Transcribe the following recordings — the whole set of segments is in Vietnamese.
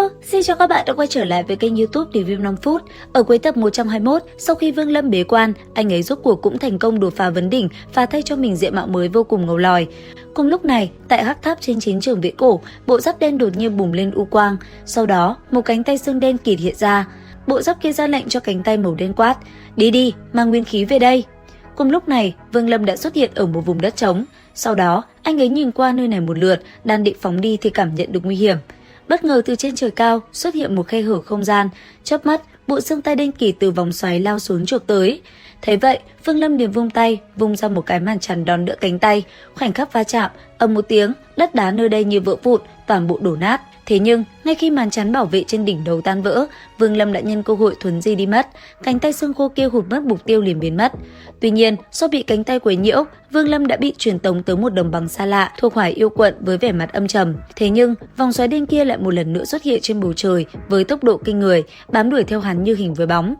Hello, xin chào các bạn đã quay trở lại với kênh YouTube Review 5 phút. Ở cuối tập 121, sau khi Vương Lâm bế quan, anh ấy rốt cuộc cũng thành công đột phá vấn đỉnh và thay cho mình diện mạo mới vô cùng ngầu lòi. Cùng lúc này, tại hắc tháp trên chiến trường viễn cổ, bộ giáp đen đột nhiên bùng lên u quang, sau đó một cánh tay xương đen kịt hiện ra. Bộ giáp kia ra lệnh cho cánh tay màu đen quát: "Đi đi, mang nguyên khí về đây." Cùng lúc này, Vương Lâm đã xuất hiện ở một vùng đất trống. Sau đó, anh ấy nhìn qua nơi này một lượt, đang định phóng đi thì cảm nhận được nguy hiểm. Bất ngờ từ trên trời cao xuất hiện một khe hở không gian, chớp mắt, bộ xương tay đen kịt từ vòng xoáy lao xuống chộp tới. Thấy vậy, Vương Lâm liền vung tay, vung ra một cái màn chắn đón đỡ cánh tay, khoảnh khắc va chạm, ầm một tiếng, đất đá nơi đây như vỡ vụn, toàn bộ đổ nát. Thế nhưng, ngay khi màn chắn bảo vệ trên đỉnh đầu tan vỡ, Vương Lâm đã nhân cơ hội thuấn di đi mất, cánh tay xương khô kia hụt mất mục tiêu liền biến mất. Tuy nhiên, do bị cánh tay quấy nhiễu, Vương Lâm đã bị truyền tống tới một đồng bằng xa lạ thuộc Hải Yêu quận với vẻ mặt âm trầm. Thế nhưng, vòng xoáy đen kia lại một lần nữa xuất hiện trên bầu trời với tốc độ kinh người, bám đuổi theo hắn như hình với bóng.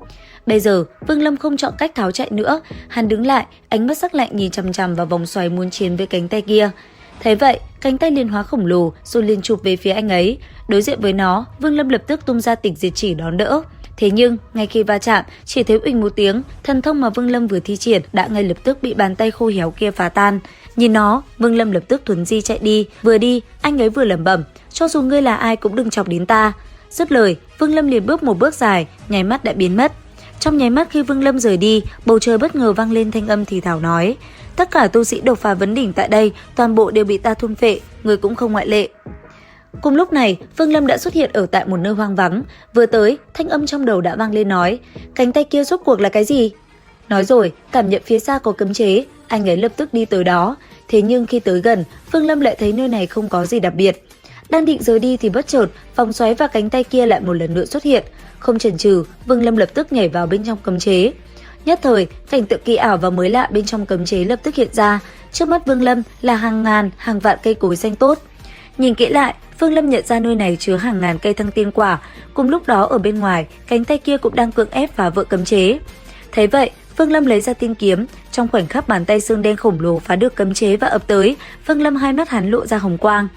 Bây giờ, Vương Lâm không chọn cách tháo chạy nữa, hắn đứng lại, ánh mắt sắc lạnh nhìn chằm chằm vào vòng xoáy muốn chiến với cánh tay kia. Thấy vậy, cánh tay liền hóa khổng lồ rồi liền chụp về phía anh ấy. Đối diện với nó, Vương Lâm lập tức tung ra tịch diệt chỉ đón đỡ. Thế nhưng, ngay khi va chạm, chỉ thấy uỳnh một tiếng, thần thông mà Vương Lâm vừa thi triển đã ngay lập tức bị bàn tay khô héo kia phá tan. Nhìn nó, Vương Lâm lập tức thuấn di chạy đi, vừa đi, anh ấy vừa lẩm bẩm: "Cho dù ngươi là ai cũng đừng chọc đến ta." Dứt lời, Vương Lâm liền bước một bước dài, nháy mắt đã biến mất. Trong nháy mắt khi Vương Lâm rời đi, bầu trời bất ngờ vang lên thanh âm thì thào nói: "Tất cả tu sĩ đột phá vấn đỉnh tại đây, toàn bộ đều bị ta thôn phệ, người cũng không ngoại lệ." Cùng lúc này, Vương Lâm đã xuất hiện ở tại một nơi hoang vắng. Vừa tới, thanh âm trong đầu đã vang lên nói: "Cánh tay kia rốt cuộc là cái gì?" Nói rồi, cảm nhận phía xa có cấm chế, anh ấy lập tức đi tới đó. Thế nhưng khi tới gần, Vương Lâm lại thấy nơi này không có gì đặc biệt. Đang định rời đi thì bất chợt, vòng xoáy và cánh tay kia lại một lần nữa xuất hiện. Không chần chừ, Vương Lâm lập tức nhảy vào bên trong cấm chế. Nhất thời, cảnh tượng kỳ ảo và mới lạ bên trong cấm chế lập tức hiện ra. Trước mắt Vương Lâm là hàng ngàn, hàng vạn cây cối xanh tốt. Nhìn kỹ lại, Vương Lâm nhận ra nơi này chứa hàng ngàn cây thăng tiên quả. Cùng lúc đó ở bên ngoài, cánh tay kia cũng đang cưỡng ép phá vỡ cấm chế. Thấy vậy, Vương Lâm lấy ra tiên kiếm. Trong khoảnh khắc bàn tay xương đen khổng lồ phá được cấm chế và ập tới, Vương Lâm hai mắt hắn lộ ra hồng quang.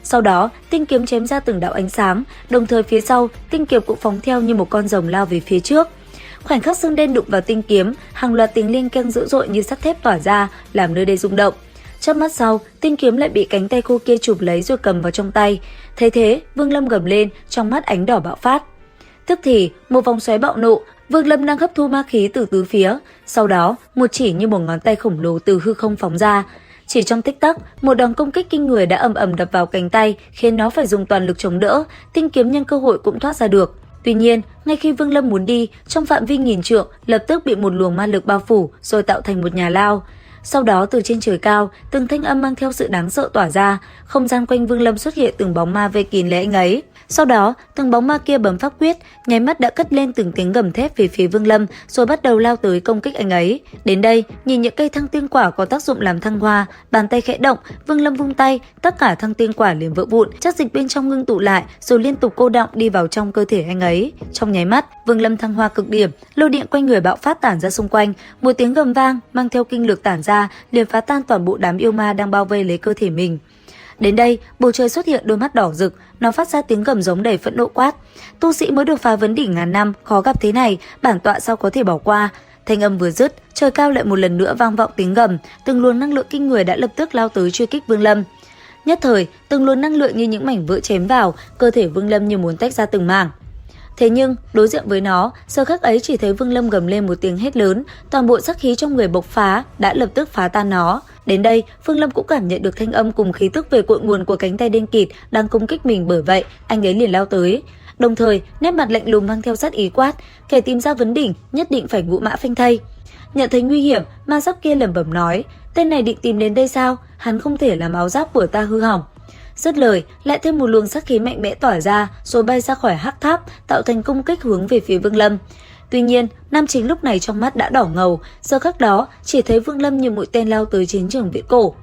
Sau đó, tinh kiếm chém ra từng đạo ánh sáng, đồng thời phía sau, tinh kiếm cũng phóng theo như một con rồng lao về phía trước. Khoảnh khắc xương đen đụng vào tinh kiếm, hàng loạt tiếng len keng dữ dội như sắt thép tỏa ra, làm nơi đây rung động. Chớp mắt sau, tinh kiếm lại bị cánh tay khô kia chụp lấy rồi cầm vào trong tay. Thấy thế, Vương Lâm gầm lên, trong mắt ánh đỏ bạo phát. Tức thì, một vòng xoáy bạo nộ, Vương Lâm đang hấp thu ma khí từ tứ phía. Sau đó, một chỉ như một ngón tay khổng lồ từ hư không phóng ra. Chỉ trong tích tắc, một đòn công kích kinh người đã ầm ầm đập vào cánh tay, khiến nó phải dùng toàn lực chống đỡ. Tinh kiếm nhân cơ hội cũng thoát ra được. Tuy nhiên, ngay khi Vương Lâm muốn đi, trong phạm vi nghìn trượng lập tức bị một luồng ma lực bao phủ rồi tạo thành một nhà lao. Sau đó từ trên trời cao, từng thanh âm mang theo sự đáng sợ tỏa ra, không gian quanh Vương Lâm xuất hiện từng bóng ma vây kín lấy anh ấy. Sau đó, từng bóng ma kia bấm pháp quyết, nháy mắt đã cất lên từng tiếng gầm thét về phía Vương Lâm, rồi bắt đầu lao tới công kích anh ấy. Đến đây, nhìn những cây thăng tiên quả có tác dụng làm thăng hoa, bàn tay khẽ động, Vương Lâm vung tay, tất cả thăng tiên quả liền vỡ vụn, chất dịch bên trong ngưng tụ lại, rồi liên tục cô đọng đi vào trong cơ thể anh ấy. Trong nháy mắt, Vương Lâm thăng hoa cực điểm, lôi điện quanh người bạo phát tản ra xung quanh, một tiếng gầm vang mang theo kinh lực tản ra, liền phá tan toàn bộ đám yêu ma đang bao vây lấy cơ thể mình. Đến đây, bầu trời xuất hiện đôi mắt đỏ rực, nó phát ra tiếng gầm giống đầy phẫn nộ quát: "Tu sĩ mới đột phá vấn đỉnh ngàn năm, khó gặp thế này, bản tọa sao có thể bỏ qua?" Thanh âm vừa dứt, trời cao lại một lần nữa vang vọng tiếng gầm, từng luồng năng lượng kinh người đã lập tức lao tới truy kích Vương Lâm. Nhất thời, từng luồng năng lượng như những mảnh vỡ chém vào, cơ thể Vương Lâm như muốn tách ra từng mảng. Thế nhưng, đối diện với nó, giờ khắc ấy chỉ thấy Vương Lâm gầm lên một tiếng hét lớn, toàn bộ sát khí trong người bộc phá, đã lập tức phá tan nó. Đến đây, Vương Lâm cũng cảm nhận được thanh âm cùng khí tức về cội nguồn của cánh tay đen kịt đang công kích mình, bởi vậy, anh ấy liền lao tới. Đồng thời, nét mặt lạnh lùng mang theo sát ý quát: "Kẻ tìm ra vấn đỉnh, nhất định phải ngũ mã phanh thây." Nhận thấy nguy hiểm, ma giáp kia lẩm bẩm nói: "Tên này định tìm đến đây sao? Hắn không thể làm áo giáp của ta hư hỏng." Dứt lời, lại thêm một luồng sát khí mạnh mẽ tỏa ra, rồi bay ra khỏi hắc tháp, tạo thành công kích hướng về phía Vương Lâm. Tuy nhiên, nam chính lúc này trong mắt đã đỏ ngầu, giờ khắc đó chỉ thấy Vương Lâm như mũi tên lao tới chiến trường viễn cổ.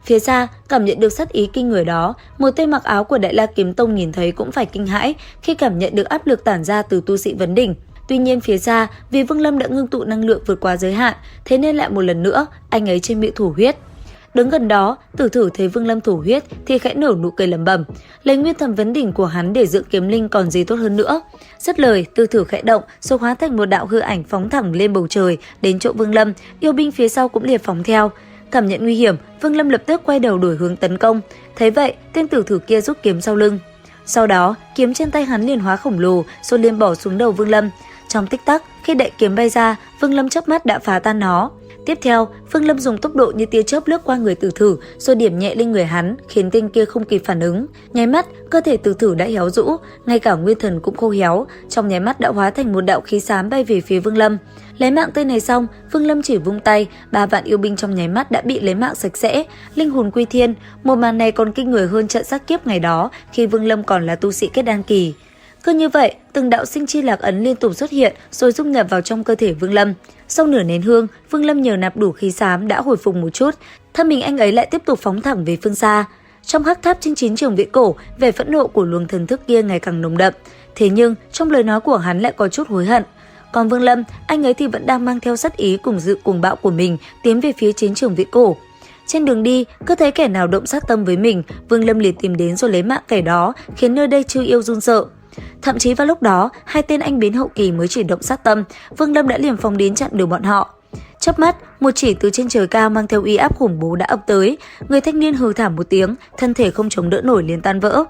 Phía xa, cảm nhận được sát ý kinh người đó, một tên mặc áo của Đại La Kiếm Tông nhìn thấy cũng phải kinh hãi khi cảm nhận được áp lực tản ra từ tu sĩ vấn đỉnh. Tuy nhiên phía xa, vì Vương Lâm đã ngưng tụ năng lượng vượt quá giới hạn, thế nên lại một lần nữa, anh ấy trên miệng thủ huyết. Đứng gần đó, Tử Thử thấy Vương Lâm thổ huyết thì khẽ nở nụ cười lẩm bẩm, lấy nguyên thần vấn đỉnh của hắn để dựng kiếm linh còn gì tốt hơn nữa. Dứt lời, Tử Thử khẽ động, rồi hóa thành một đạo hư ảnh phóng thẳng lên bầu trời đến chỗ Vương Lâm, yêu binh phía sau cũng liệt phóng theo. Cảm nhận nguy hiểm, Vương Lâm lập tức quay đầu đổi hướng tấn công. Thấy vậy, tên Tử Thử kia rút kiếm sau lưng. Sau đó, kiếm trên tay hắn liền hóa khổng lồ, rồi liền bỏ xuống đầu Vương Lâm. Trong tích tắc, khi đại kiếm bay ra, Vương Lâm chớp mắt đã phá tan nó. Tiếp theo, Vương Lâm dùng tốc độ như tia chớp lướt qua người Tử Thử, rồi điểm nhẹ lên người hắn, khiến tên kia không kịp phản ứng. Nháy mắt, cơ thể Tử Thử đã héo rũ, ngay cả nguyên thần cũng khô héo, trong nháy mắt đã hóa thành một đạo khí xám bay về phía Vương Lâm. Lấy mạng tên này xong, Vương Lâm chỉ vung tay, 3 vạn yêu binh trong nháy mắt đã bị lấy mạng sạch sẽ, linh hồn quy thiên. Một màn này còn kinh người hơn trận sát kiếp ngày đó khi Vương Lâm còn là tu sĩ kết đan kỳ. Cứ như vậy, từng đạo sinh chi lạc ấn liên tục xuất hiện rồi dung nhập vào trong cơ thể Vương Lâm. Sau nửa nén hương, Vương Lâm nhờ nạp đủ khí xám đã hồi phục một chút, thân mình anh ấy lại tiếp tục phóng thẳng về phương xa. Trong hắc tháp trên chiến trường viễn cổ, vẻ phẫn nộ của luồng thần thức kia ngày càng nồng đậm. Thế nhưng, trong lời nói của hắn lại có chút hối hận. Còn Vương Lâm, anh ấy thì vẫn đang mang theo sát ý cùng sự cuồng bạo của mình tiến về phía chiến trường viễn cổ. Trên đường đi, cứ thấy kẻ nào động sát tâm với mình, Vương Lâm liền tìm đến rồi lấy mạng kẻ đó, khiến nơi đây chư yêu run sợ. Thậm chí vào lúc đó, hai tên anh biến hậu kỳ mới chỉ động sát tâm, Vương Lâm đã liềm phóng đến chặn đường bọn họ. Chớp mắt, một chỉ từ trên trời cao mang theo uy áp khủng bố đã ập tới, người thanh niên hừ thảm một tiếng, thân thể không chống đỡ nổi liền tan vỡ.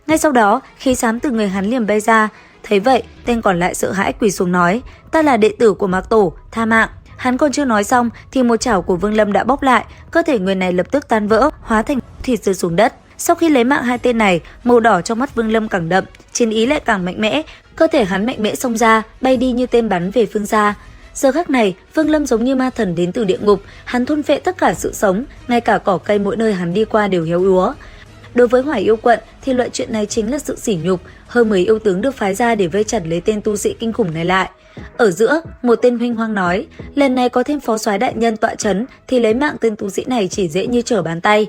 Ngay sau đó, khí xám từ người hắn liền bay ra. Thấy vậy, tên còn lại sợ hãi quỳ xuống nói, ta là đệ tử của Mạc Tổ, tha mạng. Hắn còn chưa nói xong thì một chảo của Vương Lâm đã bóp lại, cơ thể người này lập tức tan vỡ, hóa thành thịt rơi xuống đất. Sau khi lấy mạng hai tên này, màu đỏ trong mắt Vương Lâm càng đậm, chiến ý lại càng mạnh mẽ, cơ thể hắn mạnh mẽ xông ra, bay đi như tên bắn về phương xa. Giờ khắc này, Vương Lâm giống như ma thần đến từ địa ngục, hắn thôn phệ tất cả sự sống, ngay cả cỏ cây mỗi nơi hắn đi qua đều héo úa. Đối với Hỏa Yêu quận thì loại chuyện này chính là sự sỉ nhục, hơn 10 yêu tướng được phái ra để vây chặt lấy tên tu sĩ kinh khủng này lại. Ở giữa, một tên huynh hoang nói, lần này có thêm phó soái đại nhân tọa chấn thì lấy mạng tên tu sĩ này chỉ dễ như trở bàn tay.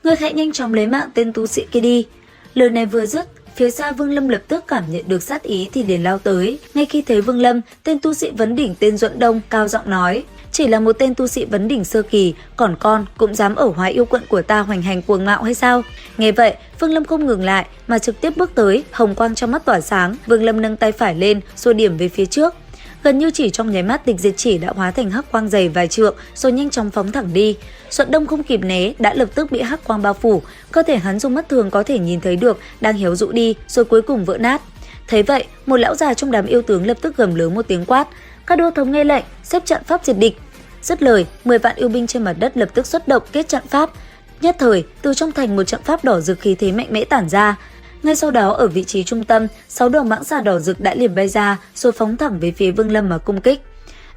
Ngươi hãy nhanh chóng lấy mạng tên tu sĩ kia đi. Lời này vừa dứt, phía xa Vương Lâm lập tức cảm nhận được sát ý thì liền lao tới. Ngay khi thấy Vương Lâm, tên tu sĩ vấn đỉnh tên Duẫn Đông cao giọng nói, chỉ là một tên tu sĩ vấn đỉnh sơ kỳ, còn con cũng dám ở Hóa Yêu quận của ta hoành hành cuồng ngạo hay sao? Nghe vậy, Vương Lâm không ngừng lại mà trực tiếp bước tới, hồng quang trong mắt tỏa sáng, Vương Lâm nâng tay phải lên rồi điểm về phía trước. Gần như chỉ trong nháy mắt, Tịch Diệt Chỉ đã hóa thành hắc quang dày vài trượng rồi nhanh chóng phóng thẳng đi. Duẫn Đông không kịp né, đã lập tức bị hắc quang bao phủ, cơ thể hắn dùng mắt thường có thể nhìn thấy được đang héo rũ đi, rồi cuối cùng vỡ nát. Thấy vậy, một lão già trong đám yêu tướng lập tức gầm lớn một tiếng quát, các đô thống nghe lệnh, xếp trận pháp diệt địch. Dứt lời, 10 vạn yêu binh trên mặt đất lập tức xuất động kết trận pháp. Nhất thời, từ trong thành một trận pháp đỏ rực khí thế mạnh mẽ tản ra. Ngay sau đó, ở vị trí trung tâm, 6 đầu mãng xà đỏ rực đã liền bay ra, rồi phóng thẳng về phía Vương Lâm mà công kích.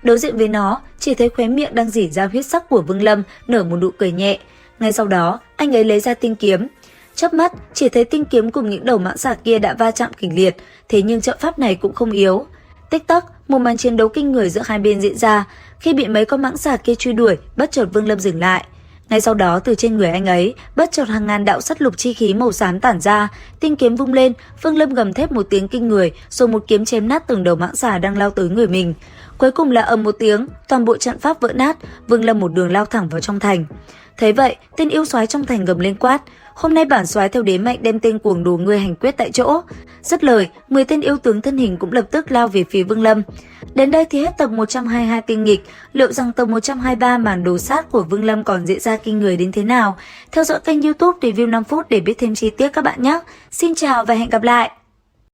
Đối diện với nó, chỉ thấy khóe miệng đang rỉ ra huyết sắc của Vương Lâm nở một nụ cười nhẹ. Ngay sau đó, anh ấy lấy ra tinh kiếm. Chớp mắt, chỉ thấy tinh kiếm cùng những đầu mãng xà kia đã va chạm kịch liệt, thế nhưng trận pháp này cũng không yếu. Tích tắc, một màn chiến đấu kinh người giữa hai bên diễn ra. Khi bị mấy con mãng xà kia truy đuổi, bất chợt Vương Lâm dừng lại. Ngay sau đó, từ trên người anh ấy, bất chợt hàng ngàn đạo sắt lục chi khí màu xám tản ra, tinh kiếm vung lên, Vương Lâm gầm thét một tiếng kinh người, rồi một kiếm chém nát từng đầu mãng xà đang lao tới người mình. Cuối cùng là ầm một tiếng, toàn bộ trận pháp vỡ nát, Vương Lâm một đường lao thẳng vào trong thành. Thấy vậy, tên yêu soái trong thành gầm lên quát, hôm nay bản soái theo đế mệnh đem tên cuồng đồ ngươi hành quyết tại chỗ. Dứt lời, 10 tên yêu tướng thân hình cũng lập tức lao về phía Vương Lâm. Đến đây thì hết tập 122 kinh nghịch, liệu rằng tập 123 màn đồ sát của Vương Lâm còn diễn ra kinh người đến thế nào? Theo dõi kênh YouTube Review 5 phút để biết thêm chi tiết các bạn nhé. Xin chào và hẹn gặp lại.